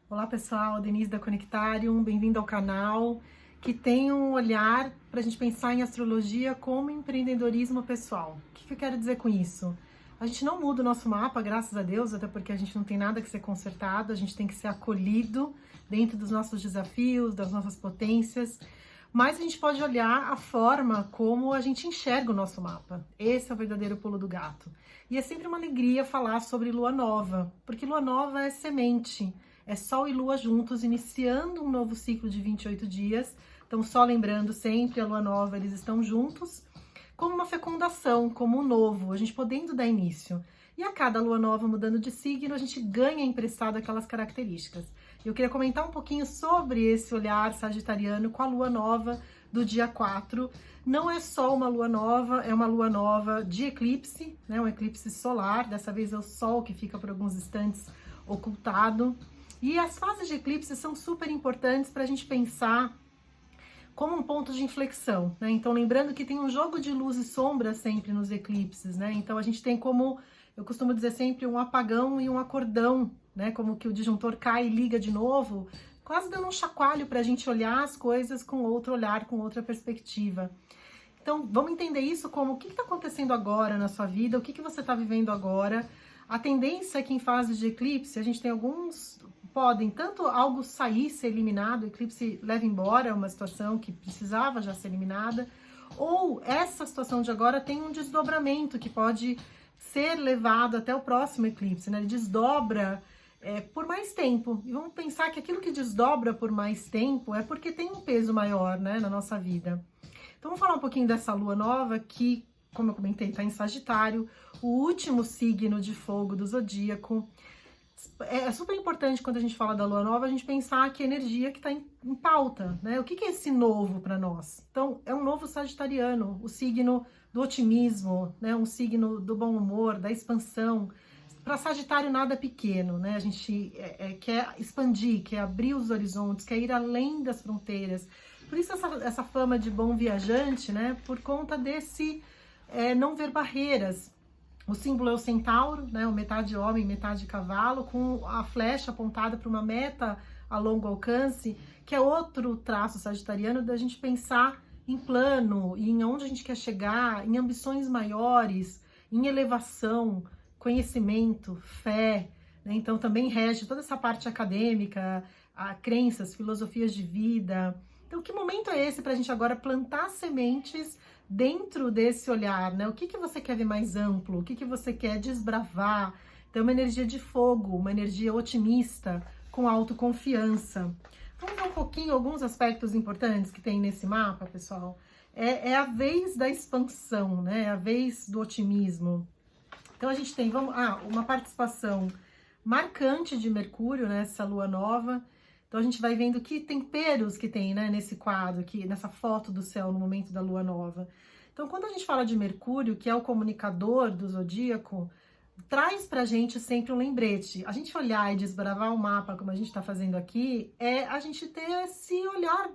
Olá pessoal, Denise da Conectarium, bem-vindo ao canal que tem um olhar para a gente pensar em astrologia como empreendedorismo pessoal. O que eu quero dizer com isso? A gente não muda o nosso mapa, graças a Deus, até porque a gente não tem nada que ser consertado, a gente tem que ser acolhido dentro dos nossos desafios, das nossas potências, mas a gente pode olhar a forma como a gente enxerga o nosso mapa. Esse é o verdadeiro pulo do gato. E é sempre uma alegria falar sobre lua nova, porque lua nova é semente. É Sol e Lua juntos, iniciando um novo ciclo de 28 dias. Então, só lembrando sempre, a Lua Nova, eles estão juntos, como uma fecundação, como um novo, a gente podendo dar início. E a cada Lua Nova mudando de signo, a gente ganha emprestado aquelas características. Eu queria comentar um pouquinho sobre esse olhar sagitariano com a Lua Nova do dia 4. Não é só uma Lua Nova, é uma Lua Nova de eclipse, né? Um eclipse solar, dessa vez é o Sol que fica por alguns instantes ocultado. E as fases de eclipse são super importantes para a gente pensar como um ponto de inflexão, né? Então, lembrando que tem um jogo de luz e sombra sempre nos eclipses, né? Então, a gente tem como, eu costumo dizer sempre, um apagão e um acordão, né? Como que o disjuntor cai e liga de novo, quase dando um chacoalho para a gente olhar as coisas com outro olhar, com outra perspectiva. Então, vamos entender isso como o que está acontecendo agora na sua vida, o que você está vivendo agora. A tendência é que em fases de eclipse, a gente tem alguns, podem tanto algo sair, ser eliminado, o eclipse leva embora uma situação que precisava já ser eliminada, ou essa situação de agora tem um desdobramento que pode ser levado até o próximo eclipse, né? Ele desdobra por mais tempo. E vamos pensar que aquilo que desdobra por mais tempo é porque tem um peso maior, né, na nossa vida. Então vamos falar um pouquinho dessa lua nova que, como eu comentei, está em Sagitário, o último signo de fogo do zodíaco. É super importante quando a gente fala da lua nova, a gente pensar que a energia que está em pauta, né? O que é esse novo para nós? Então, é um novo sagitariano, o signo do otimismo, né? Um signo do bom humor, da expansão. Para Sagitário, nada é pequeno, né? A gente quer expandir, quer abrir os horizontes, quer ir além das fronteiras. Por isso essa fama de bom viajante, né? Por conta desse não ver barreiras. O símbolo é o centauro, né? O metade homem, metade cavalo, com a flecha apontada para uma meta a longo alcance, que é outro traço sagitariano da gente pensar em plano, em onde a gente quer chegar, em ambições maiores, em elevação, conhecimento, fé, né? Então também rege toda essa parte acadêmica, crenças, filosofias de vida. Então, que momento é esse para a gente agora plantar sementes dentro desse olhar, né? O que você quer ver mais amplo? O que você quer desbravar? Então, uma energia de fogo, uma energia otimista, com autoconfiança. Vamos ver um pouquinho alguns aspectos importantes que tem nesse mapa, pessoal? É a vez da expansão, né? É a vez do otimismo. Então, a gente tem uma participação marcante de Mercúrio nessa lua nova. Então, a gente vai vendo que temperos que tem, né, nesse quadro aqui, nessa foto do céu no momento da lua nova. Então, quando a gente fala de Mercúrio, que é o comunicador do zodíaco, traz pra gente sempre um lembrete. A gente olhar e desbravar o mapa, como a gente tá fazendo aqui, é a gente ter esse olhar,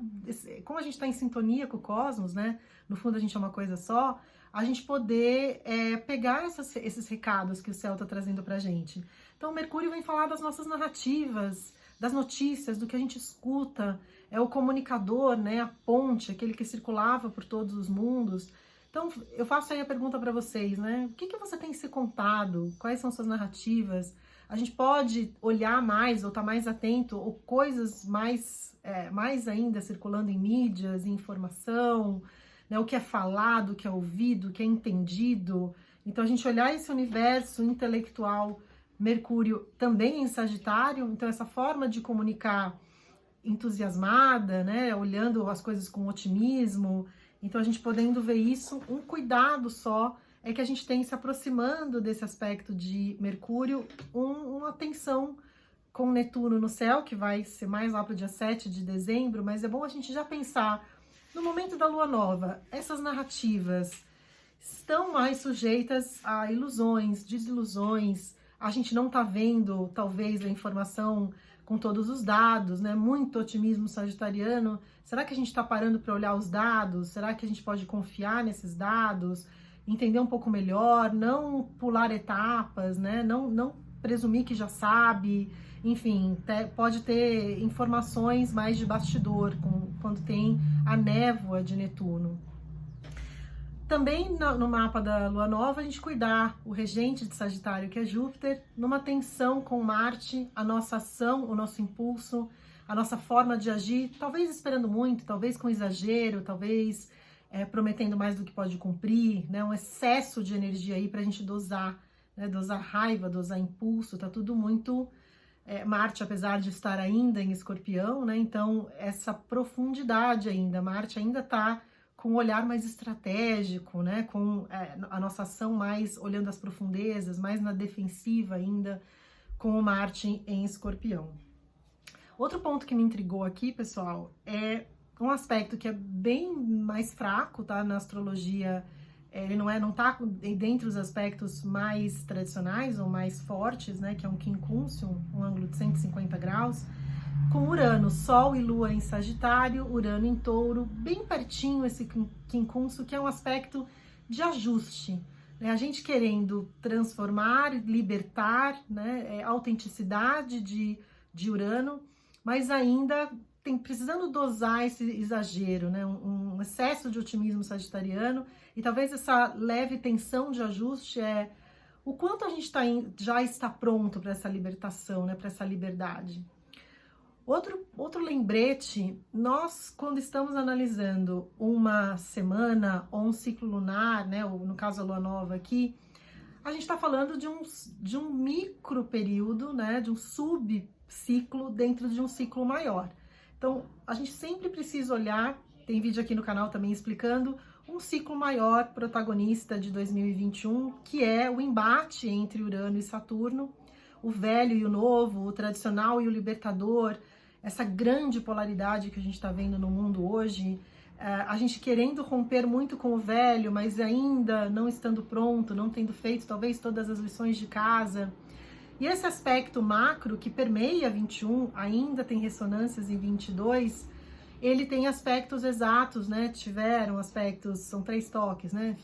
como a gente tá em sintonia com o cosmos, né, no fundo a gente é uma coisa só, a gente poder pegar esses recados que o céu tá trazendo pra gente. Então, Mercúrio vem falar das nossas narrativas, das notícias, do que a gente escuta, é o comunicador, né, a ponte, aquele que circulava por todos os mundos. Então, eu faço aí a pergunta para vocês, né, o que você tem se contado, quais são suas narrativas? A gente pode olhar mais, ou estar mais atento, ou coisas mais ainda circulando em mídias, em informação, né, o que é falado, o que é ouvido, o que é entendido. Então, a gente olhar esse universo intelectual, Mercúrio também em Sagitário, então essa forma de comunicar entusiasmada, né, olhando as coisas com otimismo, então a gente podendo ver isso, um cuidado só é que a gente tem se aproximando desse aspecto de Mercúrio, uma tensão com Netuno no céu, que vai ser mais lá para o dia 7 de dezembro, mas é bom a gente já pensar, no momento da lua nova, essas narrativas estão mais sujeitas a ilusões, desilusões. A gente não tá vendo, talvez, a informação com todos os dados, né? Muito otimismo sagitariano. Será que a gente está parando para olhar os dados? Será que a gente pode confiar nesses dados? Entender um pouco melhor, não pular etapas, né? Não presumir que já sabe. enfim, pode ter informações mais de bastidor, quando tem a névoa de Netuno. Também no mapa da Lua Nova, a gente cuidar o regente de Sagitário, que é Júpiter, numa tensão com Marte, a nossa ação, o nosso impulso, a nossa forma de agir, talvez esperando muito, talvez com exagero, talvez prometendo mais do que pode cumprir, né? Um excesso de energia aí para a gente dosar, né? Dosar raiva, dosar impulso, tá tudo muito... Marte, apesar de estar ainda em Escorpião, né? Então essa profundidade ainda, Marte ainda tá com um olhar mais estratégico, né? Com a nossa ação mais olhando as profundezas, mais na defensiva ainda, com o Marte em Escorpião. Outro ponto que me intrigou aqui, pessoal, é um aspecto que é bem mais fraco, tá? Na astrologia, ele não tá dentre os aspectos mais tradicionais ou mais fortes, né? Que é um quincúncio, um ângulo de 150 graus, com Urano, Sol e Lua em Sagitário, Urano em Touro, bem pertinho esse quincúncio, que é um aspecto de ajuste, né? A gente querendo transformar, libertar, né? Autenticidade de Urano, mas ainda precisando dosar esse exagero, né? Um excesso de otimismo sagitariano, e talvez essa leve tensão de ajuste o quanto a gente já está pronto para essa libertação, né? Para essa liberdade. Outro lembrete, nós quando estamos analisando uma semana ou um ciclo lunar, né, ou no caso a lua nova aqui, a gente está falando de um micro período, né, de um subciclo dentro de um ciclo maior. Então, a gente sempre precisa olhar, tem vídeo aqui no canal também explicando, um ciclo maior protagonista de 2021, que é o embate entre Urano e Saturno, o velho e o novo, o tradicional e o libertador, essa grande polaridade que a gente está vendo no mundo hoje, a gente querendo romper muito com o velho, mas ainda não estando pronto, não tendo feito talvez todas as lições de casa. E esse aspecto macro que permeia 21, ainda tem ressonâncias em 22, ele tem aspectos exatos, né? Tiveram aspectos, são 3 toques, né?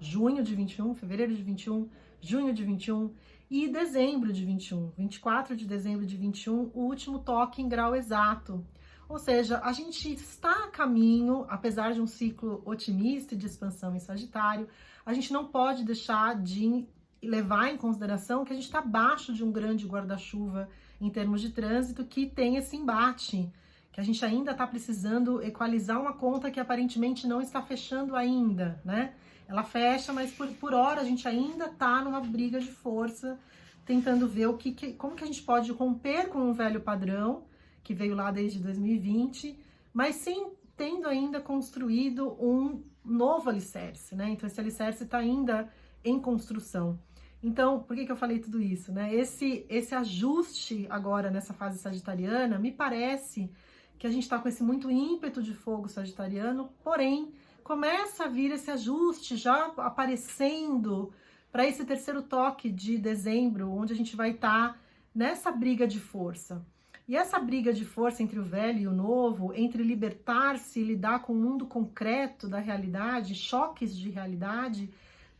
Junho de 21, fevereiro de 21, junho de 21 e dezembro de 21, 24 de dezembro de 21, o último toque em grau exato. Ou seja, a gente está a caminho, apesar de um ciclo otimista e de expansão em Sagitário, a gente não pode deixar de levar em consideração que a gente está abaixo de um grande guarda-chuva em termos de trânsito que tem esse embate, que a gente ainda está precisando equalizar uma conta que aparentemente não está fechando ainda, né? Ela fecha, mas por hora a gente ainda está numa briga de força, tentando ver como que a gente pode romper com um velho padrão, que veio lá desde 2020, mas sem tendo ainda construído um novo alicerce, né? Então esse alicerce está ainda em construção. Então, por que eu falei tudo isso, né? Esse ajuste agora nessa fase sagitariana, me parece que a gente está com esse muito ímpeto de fogo sagitariano, porém, começa a vir esse ajuste já aparecendo para esse terceiro toque de dezembro, onde a gente vai estar nessa briga de força. E essa briga de força entre o velho e o novo, entre libertar-se e lidar com o mundo concreto da realidade, choques de realidade,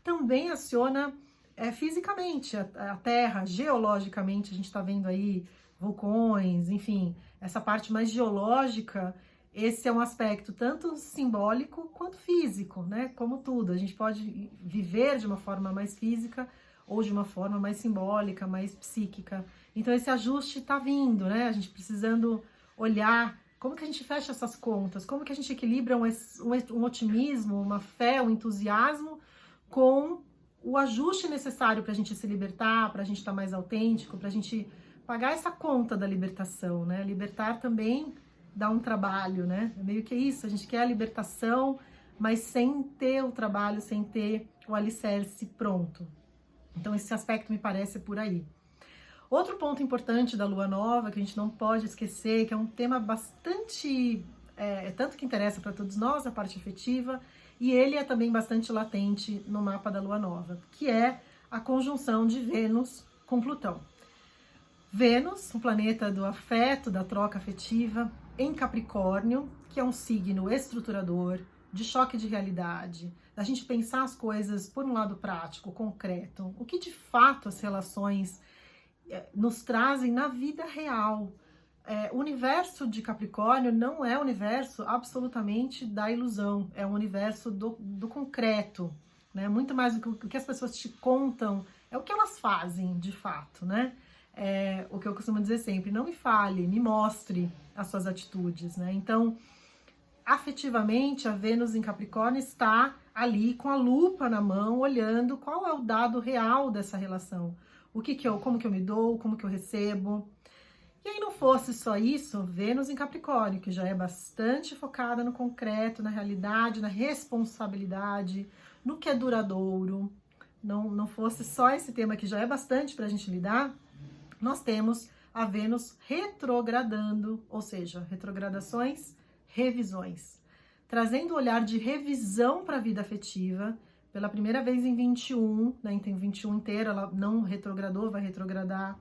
também aciona fisicamente a Terra, geologicamente, a gente está vendo aí vulcões, enfim, essa parte mais geológica. Esse é um aspecto tanto simbólico quanto físico, né? Como tudo, a gente pode viver de uma forma mais física ou de uma forma mais simbólica, mais psíquica. Então esse ajuste está vindo, né? A gente precisando olhar como que a gente fecha essas contas, como que a gente equilibra um otimismo, uma fé, um entusiasmo com o ajuste necessário para a gente se libertar, para a gente estar mais autêntico, para a gente pagar essa conta da libertação, né? Libertar também dá um trabalho, né? É meio que isso, a gente quer a libertação, mas sem ter o trabalho, sem ter o alicerce pronto. Então esse aspecto me parece por aí. Outro ponto importante da lua nova, que a gente não pode esquecer, que é um tema bastante, tanto que interessa para todos nós, a parte afetiva, e ele é também bastante latente no mapa da lua nova, que é a conjunção de Vênus com Plutão. Vênus, o planeta do afeto, da troca afetiva, em Capricórnio, que é um signo estruturador, de choque de realidade, da gente pensar as coisas por um lado prático, concreto, o que de fato as relações nos trazem na vida real. O universo de Capricórnio não é o universo absolutamente da ilusão, é um universo do concreto, né? Muito mais do que o que as pessoas te contam, é o que elas fazem de fato, né? O que eu costumo dizer sempre, não me fale, me mostre as suas atitudes, né? Então, afetivamente, a Vênus em Capricórnio está ali com a lupa na mão, olhando qual é o dado real dessa relação. Como que eu me dou, como que eu recebo. E aí não fosse só isso, Vênus em Capricórnio, que já é bastante focada no concreto, na realidade, na responsabilidade, no que é duradouro. Não fosse só esse tema que já é bastante para a gente lidar, nós temos a Vênus retrogradando, ou seja, retrogradações, revisões, trazendo o olhar de revisão para a vida afetiva, pela primeira vez em 21, né, em 21 inteira, ela não retrogradou, vai retrogradar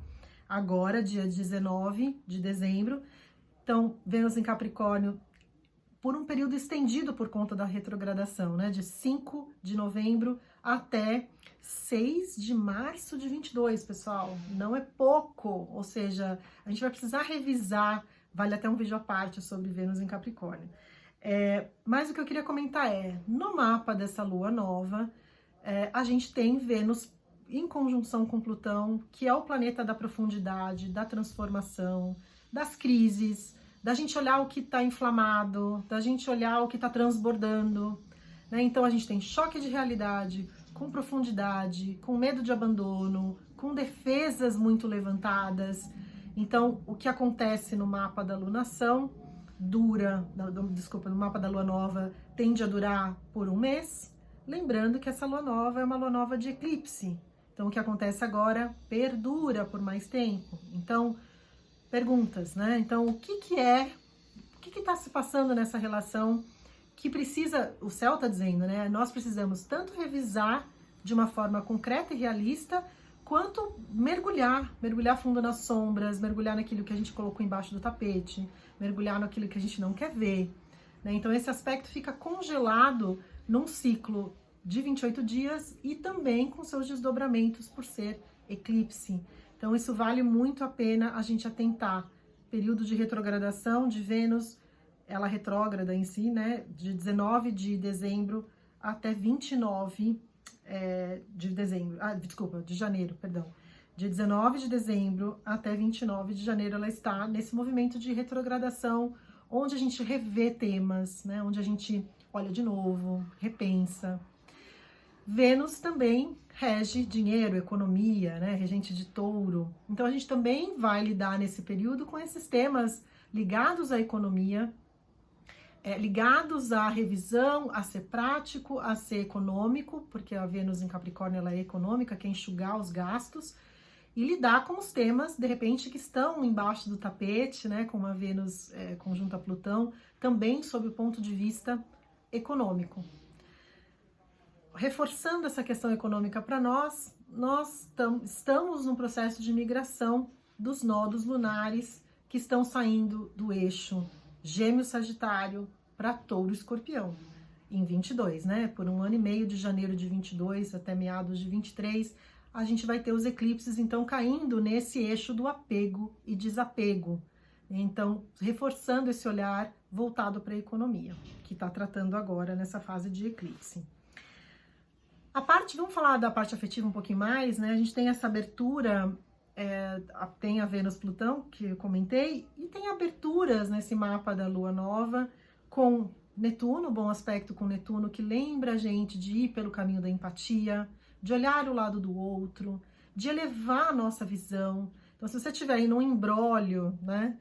agora, dia 19 de dezembro. Então, Vênus em Capricórnio, por um período estendido por conta da retrogradação, né, de 5 de novembro até 6 de março de 22, pessoal. Não é pouco, ou seja, a gente vai precisar revisar, vale até um vídeo à parte sobre Vênus em Capricórnio. Mas o que eu queria comentar no mapa dessa lua nova, a gente tem Vênus em conjunção com Plutão, que é o planeta da profundidade, da transformação, das crises, da gente olhar o que está inflamado, da gente olhar o que está transbordando, né? Então a gente tem choque de realidade, com profundidade, com medo de abandono, com defesas muito levantadas. Então, o que acontece no mapa da lunação no mapa da lua nova tende a durar por um mês, lembrando que essa lua nova é uma lua nova de eclipse. Então, o que acontece agora perdura por mais tempo. Então, perguntas, né? Então, o que está se passando nessa relação que precisa, o céu está dizendo, né? Nós precisamos tanto revisar de uma forma concreta e realista, quanto mergulhar fundo nas sombras, mergulhar naquilo que a gente colocou embaixo do tapete, mergulhar naquilo que a gente não quer ver, né? Então, esse aspecto fica congelado num ciclo de 28 dias e também com seus desdobramentos por ser eclipse. Então, isso vale muito a pena a gente atentar. Período de retrogradação de Vênus, ela retrógrada em si, né? De 19 de dezembro até 29 de dezembro. De janeiro, perdão. De 19 de dezembro até 29 de janeiro, ela está nesse movimento de retrogradação, onde a gente revê temas, né? Onde a gente olha de novo, repensa. Vênus também rege dinheiro, economia, né? Regente de Touro. Então a gente também vai lidar nesse período com esses temas ligados à economia, ligados à revisão, a ser prático, a ser econômico, porque a Vênus em Capricórnio ela é econômica, quer enxugar os gastos, e lidar com os temas, de repente, que estão embaixo do tapete, né? Com a Vênus conjunta a Plutão, também sob o ponto de vista econômico. Reforçando essa questão econômica para nós estamos num processo de migração dos nodos lunares que estão saindo do eixo Gêmeo-Sagitário para Touro-Escorpião, em 22, né? Por um ano e meio, de janeiro de 22 até meados de 23, a gente vai ter os eclipses, então, caindo nesse eixo do apego e desapego. Então, reforçando esse olhar voltado para a economia, que está tratando agora nessa fase de eclipse. Vamos falar da parte afetiva um pouquinho mais, né? A gente tem essa abertura, tem a Vênus-Plutão, que eu comentei, e tem aberturas nesse mapa da Lua Nova com Netuno, bom aspecto com Netuno, que lembra a gente de ir pelo caminho da empatia, de olhar o lado do outro, de elevar a nossa visão. Então, se você estiver aí num imbróglio, né?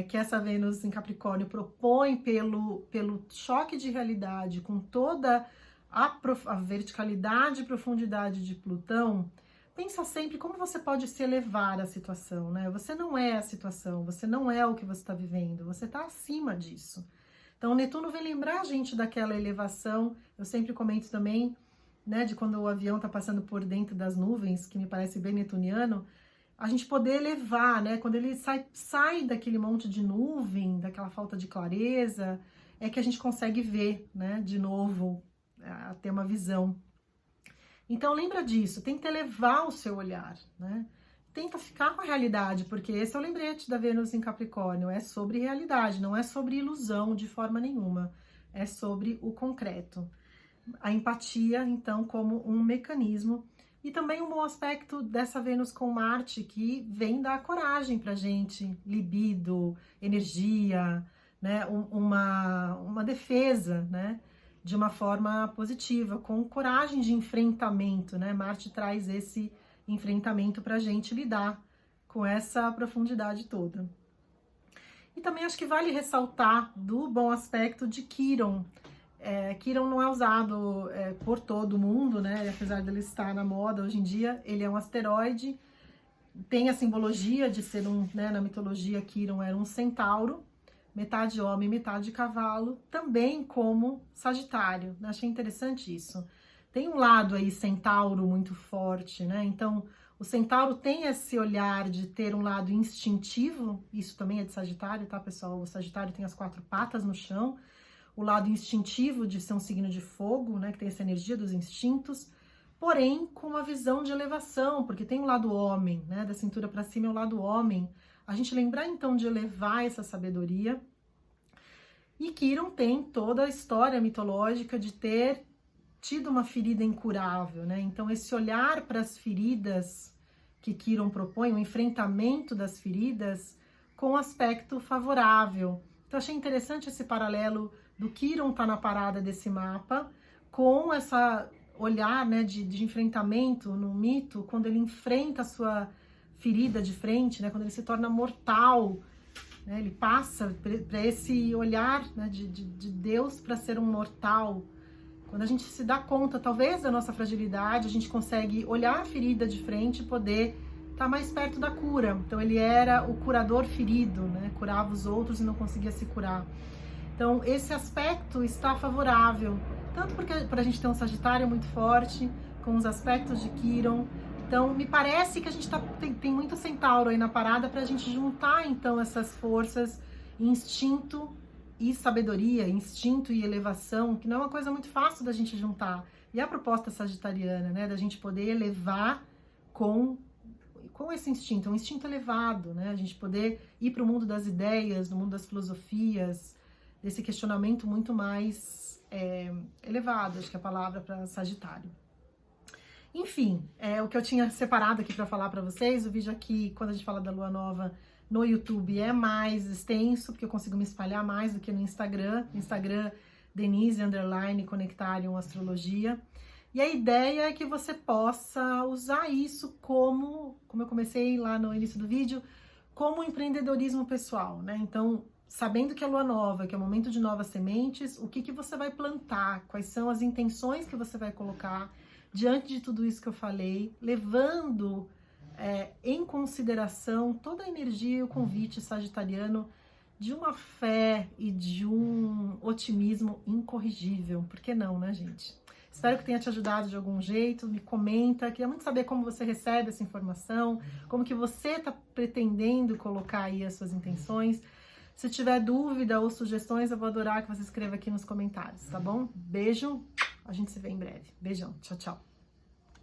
Que essa Vênus em Capricórnio propõe pelo choque de realidade, com toda a verticalidade e profundidade de Plutão, pensa sempre como você pode se elevar à situação, né? Você não é a situação, você não é o que você está vivendo, você está acima disso. Então, Netuno vem lembrar a gente daquela elevação. Eu sempre comento também, né, de quando o avião está passando por dentro das nuvens, que me parece bem netuniano, a gente poder elevar, né? Quando ele sai daquele monte de nuvem, daquela falta de clareza, é que a gente consegue ver, né, de novo, a ter uma visão. Então lembra disso, tem que elevar o seu olhar, né? tenta ficar com a realidade, porque esse é o lembrete da Vênus em Capricórnio, é sobre realidade, não é sobre ilusão de forma nenhuma, é sobre o concreto. A empatia, então, como um mecanismo. E também um bom aspecto dessa Vênus com Marte, que vem dar coragem pra gente, libido, energia, né? Uma defesa, né? De uma forma positiva, com coragem de enfrentamento, né? Marte traz esse enfrentamento pra gente lidar com essa profundidade toda. E também acho que vale ressaltar do bom aspecto de Quiron. Quiron não é usado por todo mundo, né? Apesar dele estar na moda hoje em dia, ele é um asteroide, tem a simbologia de ser né, na mitologia Quiron era um centauro, metade homem, metade cavalo, também como Sagitário. Achei interessante isso. Tem um lado aí centauro muito forte, né? Então, o centauro tem esse olhar de ter um lado instintivo, isso também é de Sagitário, tá, pessoal? O Sagitário tem as 4 patas no chão, o lado instintivo de ser um signo de fogo, né, que tem essa energia dos instintos, porém com uma visão de elevação, porque tem o lado homem, né, da cintura para cima é o lado homem. A gente lembrar então de elevar essa sabedoria. E Quiron tem toda a história mitológica de ter tido uma ferida incurável, né? Então esse olhar para as feridas que Quiron propõe, o enfrentamento das feridas com aspecto favorável. Então achei interessante esse paralelo do Quiron tá na parada desse mapa, com essa olhar, né, de enfrentamento no mito, quando ele enfrenta a sua ferida de frente, né, quando ele se torna mortal, né, ele passa para esse olhar, né, de Deus para ser um mortal. Quando a gente se dá conta, talvez, da nossa fragilidade, a gente consegue olhar a ferida de frente e poder estar mais perto da cura. Então ele era o curador ferido, né, curava os outros e não conseguia se curar. Então, esse aspecto está favorável, tanto porque para a gente ter um Sagitário muito forte, com os aspectos de Quiron. Então, me parece que a gente tem muito centauro aí na parada para a gente juntar, então, essas forças, instinto e sabedoria, instinto e elevação, que não é uma coisa muito fácil da gente juntar. E a proposta sagitariana, né, da gente poder elevar com esse instinto, um instinto elevado, né, a gente poder ir para o mundo das ideias, no mundo das filosofias, desse questionamento muito mais elevado, acho que é a palavra para Sagitário. Enfim, o que eu tinha separado aqui para falar para vocês, o vídeo aqui, quando a gente fala da Lua Nova no YouTube, é mais extenso, porque eu consigo me espalhar mais do que no Instagram. No Instagram, Denise_Conectarium Astrologia. E a ideia é que você possa usar isso como eu comecei lá no início do vídeo, como empreendedorismo pessoal, né? Então, sabendo que é Lua Nova, que é o momento de novas sementes, o que você vai plantar, quais são as intenções que você vai colocar diante de tudo isso que eu falei, levando em consideração toda a energia e o convite sagitariano de uma fé e de um otimismo incorrigível. Por que não, né, gente? Espero que tenha te ajudado de algum jeito, me comenta, queria muito saber como você recebe essa informação, como que você está pretendendo colocar aí as suas intenções. Se tiver dúvida ou sugestões, eu vou adorar que você escreva aqui nos comentários, tá bom? Beijo, a gente se vê em breve. Beijão, tchau, tchau.